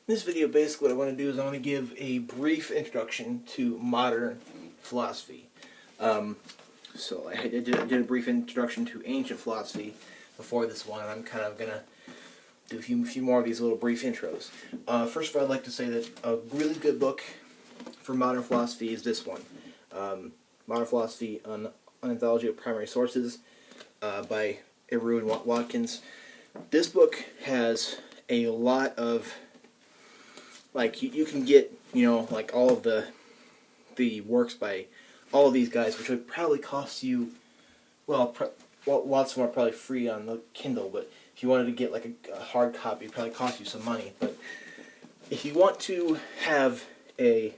In this video, basically what I want to do is I want to give a brief introduction to modern philosophy. So I did a brief introduction to ancient philosophy before this one, and I'm kind of going to do a few more of these little brief intros. First of all, I'd like to say that a really good book for modern philosophy is this one. Modern Philosophy, an Anthology of Primary Sources by Eru and Watkins. This book has a lot of, like, you can get, like all of the works by all of these guys, which would probably cost you, well, lots of them are probably free on the Kindle, but if you wanted to get like a hard copy, it'd probably cost you some money. But if you want to have a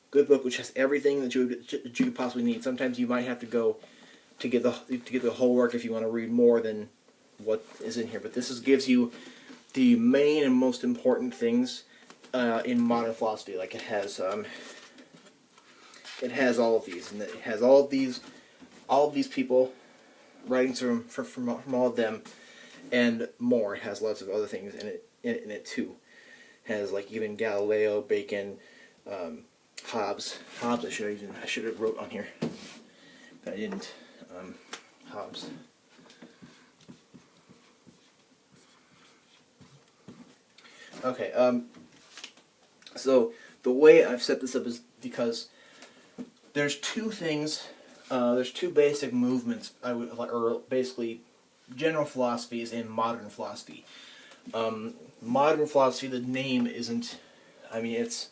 good book which has everything that you could possibly need, sometimes you might have to go to get the whole work if you want to read more than what is in here. But this gives you the main and most important things in modern philosophy. Like it has all of these, and it has all of these people, writings from all of them, and more. It has lots of other things in it too. It has like even Galileo, Bacon, Hobbes. I should have wrote on here, but I didn't. Hobbes. Okay. So the way I've set this up is because there's two things. There's two basic movements, or basically general philosophies in modern philosophy. Modern philosophy, the name isn't, it's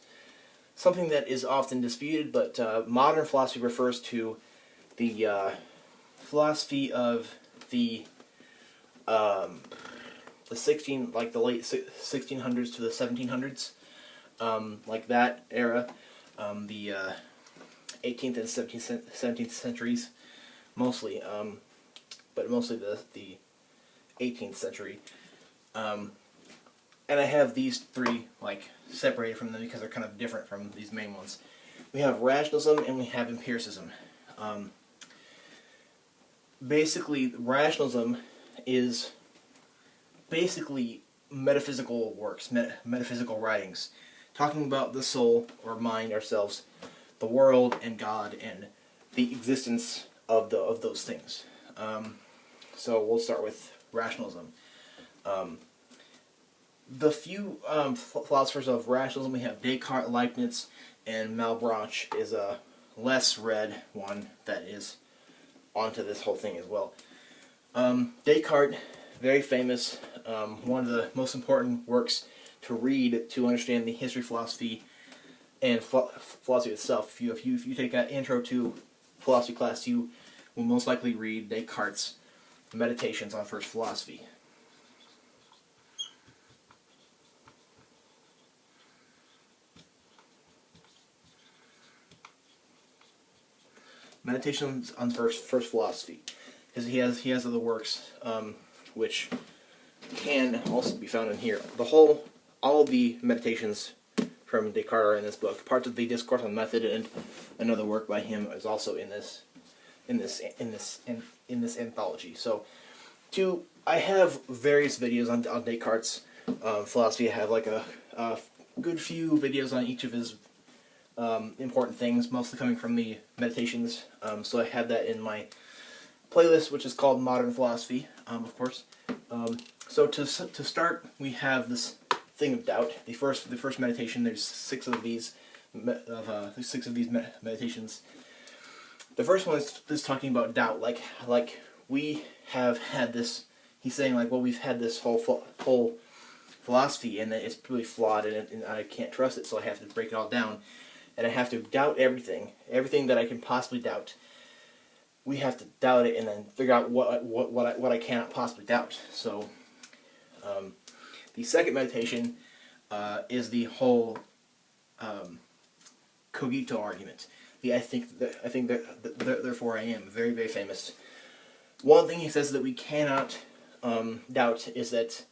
something that is often disputed, but modern philosophy refers to the philosophy of the late 1600s to the 1700s, like that era, the 18th and 17th centuries, mostly, but mostly the 18th century. And I have these three separated from them because they're kind of different from these main ones. We have rationalism and we have empiricism. Basically, rationalism is basically metaphysical works, metaphysical writings, talking about the soul or mind, ourselves, the world, and God, and the existence of those things. So we'll start with rationalism. The few philosophers of rationalism, we have Descartes, Leibniz, and Malebranche is a less read one that is onto this whole thing as well. Descartes, very famous, one of the most important works to read to understand the history of philosophy and philosophy itself. If you take an intro to philosophy class, you will most likely read Descartes' Meditations on First Philosophy. Meditations on First Philosophy, because he has other works which can also be found in here. All of the meditations from Descartes are in this book. Parts of the Discourse on Method and another work by him is also in this anthology. So, I have various videos on Descartes' philosophy. I have like a good few videos on each of his important things, mostly coming from the meditations. So I have that in my playlist, which is called Modern Philosophy, of course. So to start, we have this thing of doubt. The first meditation. There's six of these meditations. The first one is talking about doubt. Like we have had this. He's saying we've had this whole philosophy, and that it's really flawed, and I can't trust it. So I have to break it all down. And I have to doubt everything that I can possibly doubt. We have to doubt it and then figure out what I cannot possibly doubt. So, the second meditation is the whole cogito argument. I think therefore I am, very, very famous. One thing he says that we cannot doubt is that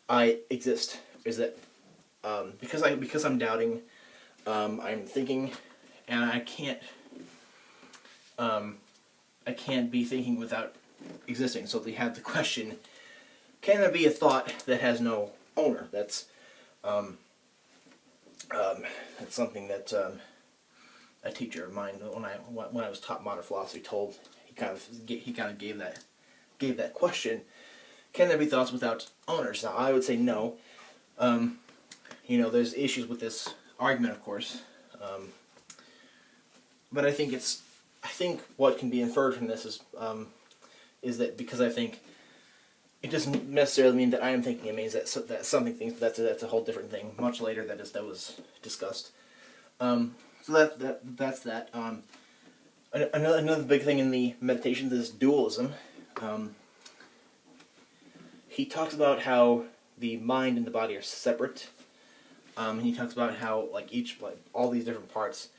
I exist. Is that because I'm doubting. I'm thinking, and I can't be thinking without existing. So they have the question: can there be a thought that has no owner? That's Um, it's something that a teacher of mine, when I was taught modern philosophy, told he kind of gave that question: can there be thoughts without owners? Now, I would say no. There's issues with this argument, of course, but I think what can be inferred from this is that because I think it doesn't necessarily mean that I am thinking. It means that something thinks. That's a whole different thing. Much later, that was discussed. So that's that. Another big thing in the Meditations is dualism. He talks about how the mind and the body are separate. He talks about how all these different parts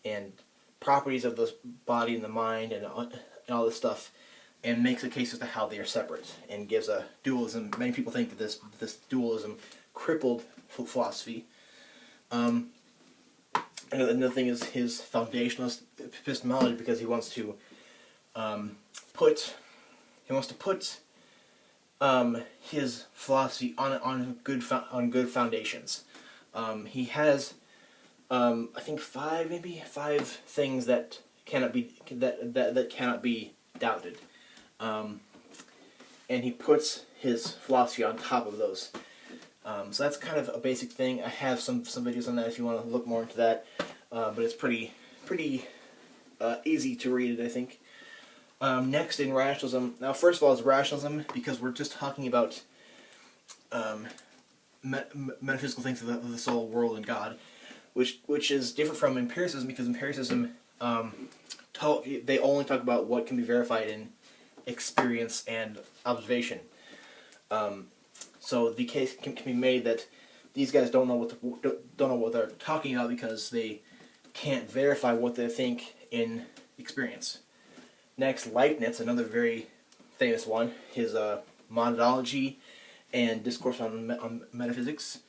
and properties of the body and the mind and all this stuff, and makes a case as to how they are separate, and gives a dualism. Many people think that this dualism crippled philosophy. Another thing is his foundationalist epistemology, because he wants to put his philosophy on good foundations. He has I think five things that cannot be doubted. And he puts his philosophy on top of those. So that's kind of a basic thing. I have some videos on that if you want to look more into that. But it's pretty easy to read it, I think. Next, in rationalism. Now, first of all, it's rationalism because we're just talking about metaphysical things of the soul, world, and God, which is different from empiricism, because empiricism they only talk about what can be verified in experience and observation. So the case can be made that these guys don't know what they're talking about because they can't verify what they think in experience. Next, Leibniz, another very famous one, his monadology and discourse on metaphysics.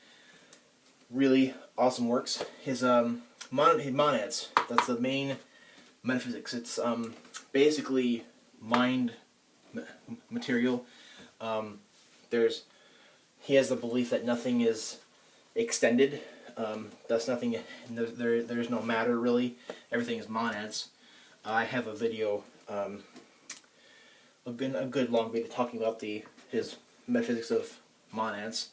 Really awesome works. His monads, that's the main metaphysics. It's basically mind material. He has the belief that nothing is extended. Thus nothing. There's no matter really. Everything is monads. I have a video, a good long video talking about his metaphysics of monads,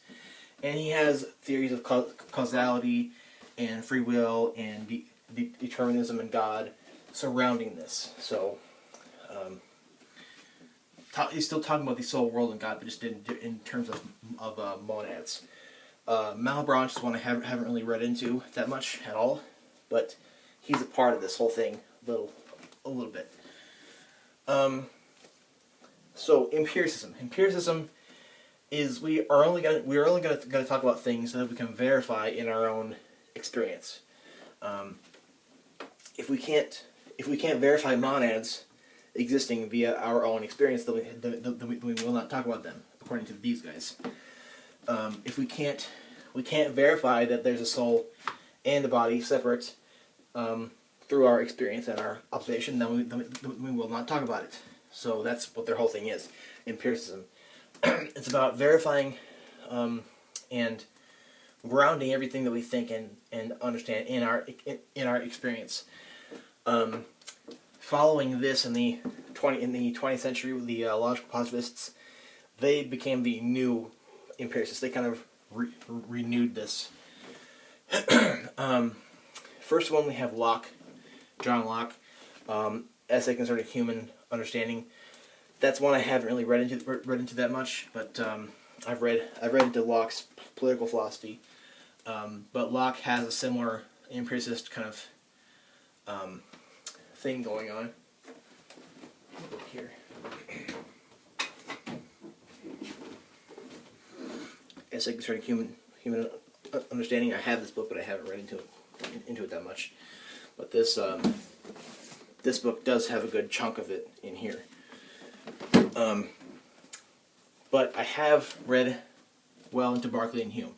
and he has theories of causality and free will and determinism and God surrounding this. So he's still talking about the soul, world, and God, but just in terms of monads. Malebranche is one I haven't really read into that much at all, but he's a part of this whole thing a little bit. So empiricism. Empiricism is we are only going to talk about things that we can verify in our own experience. If we can't verify monads existing via our own experience, then we will not talk about them, according to these guys. If we can't verify that there's a soul and a body separate through our experience and our observation, then we will not talk about it. So that's what their whole thing is, empiricism. It's about verifying and grounding everything that we think and understand in our experience. Following this in the 20th century, the logical positivists, they became the new empiricists. They kind of renewed this. First one we have Locke, John Locke, essay concerning human understanding. That's one I haven't really read into that much, but I've read into Locke's political philosophy. But Locke has a similar empiricist kind of thing going on. Look here. Essay concerning human understanding. I have this book, but I haven't read into it that much. But this book does have a good chunk of it in here. But I have read well into Berkeley and Hume.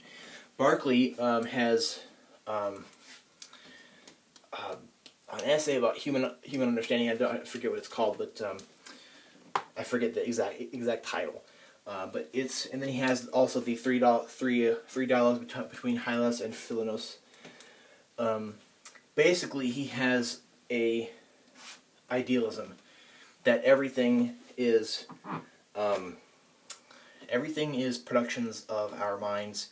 Berkeley has an essay about human understanding. I forget what it's called, but I forget the exact title. But it's, and then he has also the three dialogues between Hylas and Philonos. Basically, he has a idealism that everything is productions of our minds,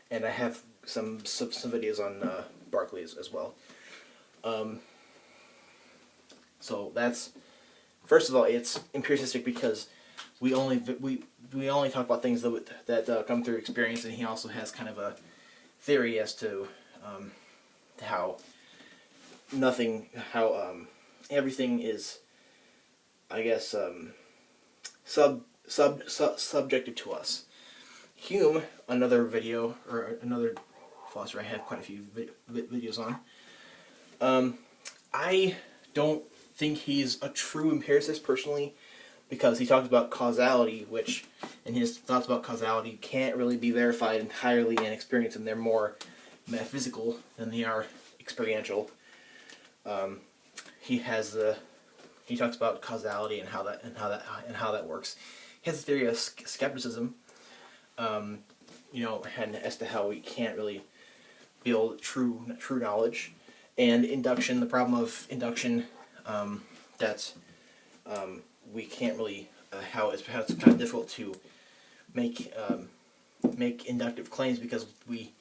and I have some videos on Berkeley as well. So that's, first of all, it's empiricistic because we only talk about things that come through experience, and he also has kind of a theory as to how everything is, I guess, subjective to us. Hume, another video, or another philosopher I have quite a few videos on. I don't think he's a true empiricist personally, because he talks about causality, which, in his thoughts about causality, can't really be verified entirely in experience, and they're more metaphysical than they are experiential. He talks about causality and how that works. He has a theory of skepticism, and as to how we can't really build true knowledge, and induction. The problem of induction, that we can't really how it's kind of difficult to make inductive claims, because we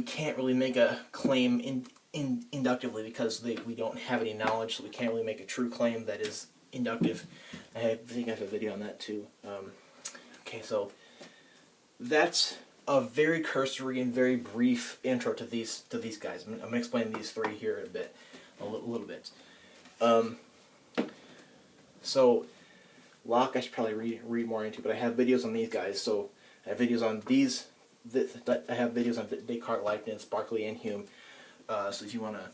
can't really make a claim inductively because we don't have any knowledge, so we can't really make a true claim that is inductive. I think I have a video on that too. Okay, so that's a very cursory and very brief intro to these guys. I'm going to explain these three here a little bit. So Locke I should probably read more into, but I have videos on these guys. So I have videos on these. I have videos on Descartes, Leibniz, Berkeley, and Hume. So if you want to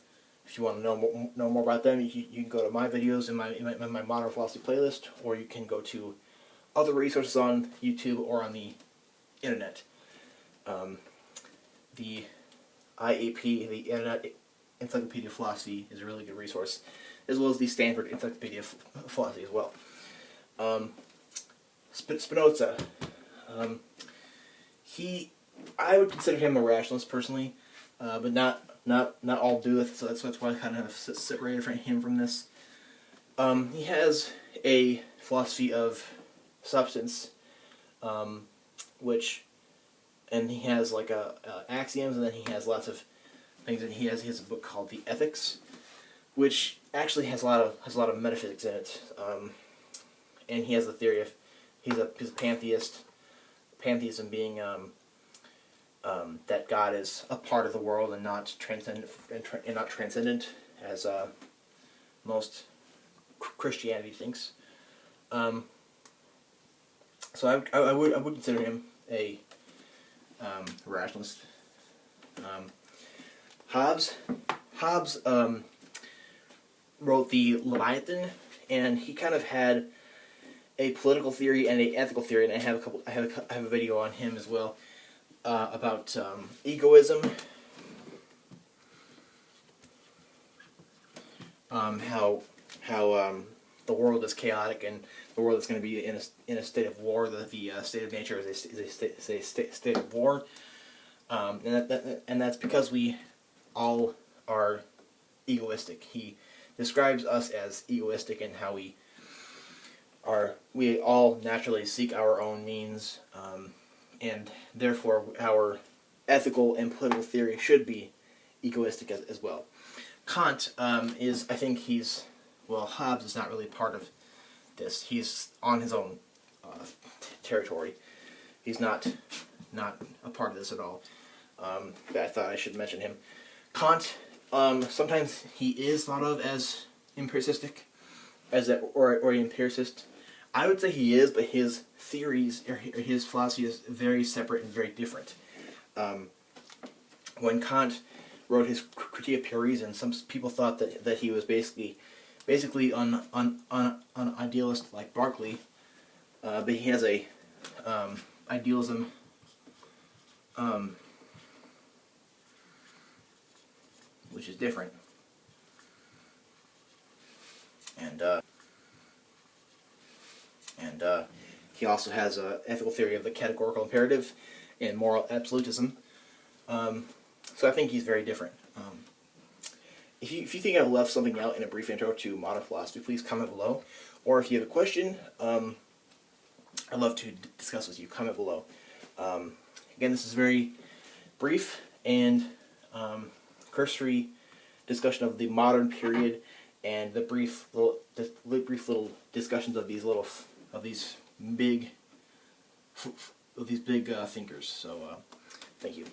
know more about them, you can go to my videos in my modern philosophy playlist, or you can go to other resources on YouTube or on the internet. The IAP, the Internet Encyclopedia of Philosophy, is a really good resource, as well as the Stanford Encyclopedia of Philosophy as well. Spinoza, I would consider him a rationalist personally, but not all do it. So that's why I kind of separated him from this. He has a philosophy of substance, and he has like axioms, and then he has lots of things. And he has a book called The Ethics, which actually has a lot of metaphysics in it. And he has the theory of he's a pantheist. Pantheism being that God is a part of the world and not transcendent, as most Christianity thinks. So I would consider him a rationalist. Hobbes wrote the Leviathan, and he kind of had a political theory and a ethical theory, and I have a video on him as well, about egoism, how the world is chaotic, and the world is going to be in a state of war. The state of nature is a state of war, and that's because we all are egoistic. He describes us as egoistic, and how we all naturally seek our own means, and therefore our ethical and political theory should be egoistic as well. Kant is, I think Hobbes is not really part of this. He's on his own territory. He's not a part of this at all. But I thought I should mention him. Kant, sometimes he is thought of as empiricistic, or an empiricist. I would say he is, but his theories, or his philosophy, is very separate and very different. When Kant wrote his Critique of Pure Reason, some people thought that he was basically an idealist like Berkeley, but he has a idealism which is different, and He also has an ethical theory of the categorical imperative and moral absolutism. So I think he's very different. If you think I've left something out in a brief intro to modern philosophy, please comment below. Or if you have a question, I'd love to discuss with you. Comment below. Again, this is very brief and cursory discussion of the modern period and the brief little discussions of these big thinkers. So, thank you.